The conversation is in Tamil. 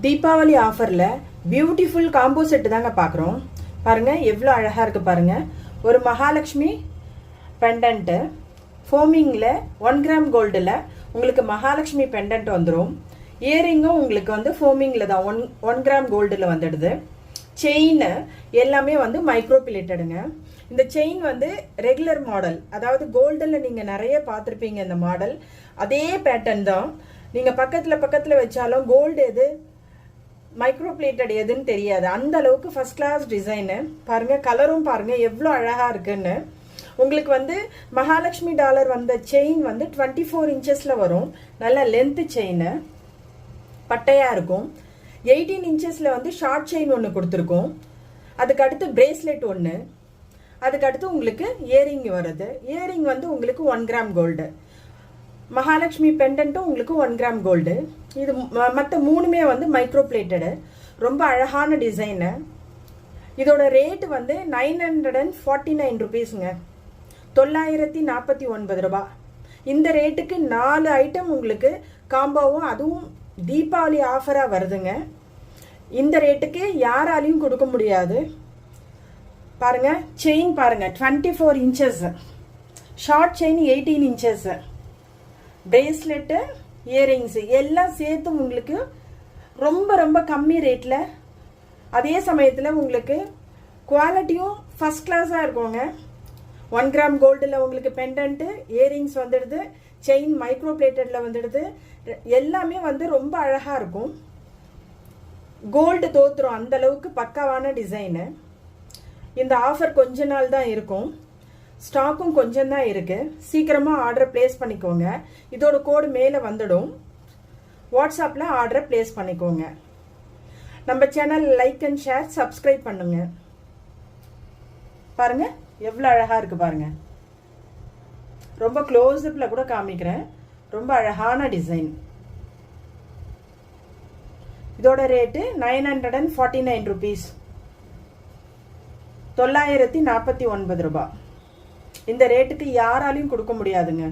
தீபாவளி ஆஃபர்ல பியூட்டிஃபுல் காம்போ செட் தாங்க பார்க்குறோம். பாருங்க எவ்வளோ அழகா இருக்கு பாருங்க. ஒரு மகாலட்சுமி பெண்டன்ட் ஃபோமிங்ல 1 கிராம் கோல்டில் உங்களுக்கு மகாலட்சுமி பெண்டன்ட் வந்துடும். இயரிங்கும் உங்களுக்கு வந்து ஃபோமிங்ல தான் 1 கிராம் கோல்டில் வந்துடுது. செயின் எல்லாமே வந்து மைக்ரோ பிளேட்டடுங்க. இந்த செயின் வந்து ரெகுலர் மாடல், அதாவது கோல்டில் நீங்கள் நிறைய பார்த்துருப்பீங்க. இந்த மாடல் அதே பேட்டர்ன் தான். நீங்கள் பக்கத்தில் வச்சாலும் கோல்டு எது மைக்ரோ பிளேட்டட் எதுன்னு தெரியாது. அந்த அளவுக்கு ஃபர்ஸ்ட் கிளாஸ் டிசைனு பாருங்க. கலரும் பாருங்க எவ்வளோ அழகா இருக்குன்னு. உங்களுக்கு வந்து மகாலட்சுமி டாலர் வந்த செயின் வந்து 24 இன்ச்சஸ்ல வரும். நல்ல லென்த் செயின், பட்டையா இருக்கும். 18 இன்ச்சஸ்ல வந்து ஷார்ட் செயின் ஒன்று கொடுத்துருக்கோம். அதுக்கு அடுத்து பிரேஸ்லெட் ஒன்று. அதுக்கு அடுத்து உங்களுக்கு இயரிங் வருது. இயரிங் வந்து உங்களுக்கு 1 கிராம் கோல்டு. மகாலட்சுமி பெண்டன்ட்டும் உங்களுக்கு 1 கிராம் கோல்டு. இது மற்ற மூணுமே வந்து மைக்ரோ பிளேட்டடு. ரொம்ப அழகான டிசைனு. இதோட ரேட் வந்து 949 ருபீஸுங்க, 949 ரூபா. இந்த ரேட்டுக்கு 4 ஐட்டம் உங்களுக்கு காம்போவும், அதுவும் தீபாவளி ஆஃபராக வருதுங்க. இந்த ரேட்டுக்கு யாராலையும் கொடுக்க முடியாது. பாருங்க செயின் பாருங்க 24 inches, short chain 18 inches, bracelet, earrings எல்லாம் சேர்த்து உங்களுக்கு ரொம்ப ரொம்ப கம்மி ரேட்டில், அதே சமயத்தில் உங்களுக்கு குவாலிட்டியும் ஃபர்ஸ்ட் கிளாஸாக இருக்குங்க. 1 கிராம் கோல்டில் உங்களுக்கு பெண்டன்ட்டு, இயரிங்ஸ் வந்துடுது, செயின் மைக்ரோ பிளேட்டடில் வந்துடுது. எல்லாமே வந்து ரொம்ப அழகாக இருக்கும். கோல்டு தோத்துரும் அந்த அளவுக்கு பக்காவான டிசைனு. இந்த ஆஃபர் கொஞ்ச நாள் தான் இருக்கும். ஸ்டாக்கும் கொஞ்சம் தான் இருக்கு. சீக்கிரமா ஆர்டர் பிளேஸ் பண்ணிக்கோங்க. இதோட கோடு மேலே வந்துடும். வாட்ஸ்அப்பில் ஆர்டரை பிளேஸ் பண்ணிக்கோங்க. நம்ம channel like and share, subscribe பண்ணுங்க. பாருங்க எவ்வளோ அழகா இருக்கு பாருங்க. ரொம்ப க்ளோஸ்அப்ல கூட காமிக்கிறேன். ரொம்ப அழகான டிசைன். இதோட ரேட்டு 949 ருபீஸ், 949 ரூபாய். இந்த ரேட்டுக்கு யாராலையும் கொடுக்க முடியாதுங்க.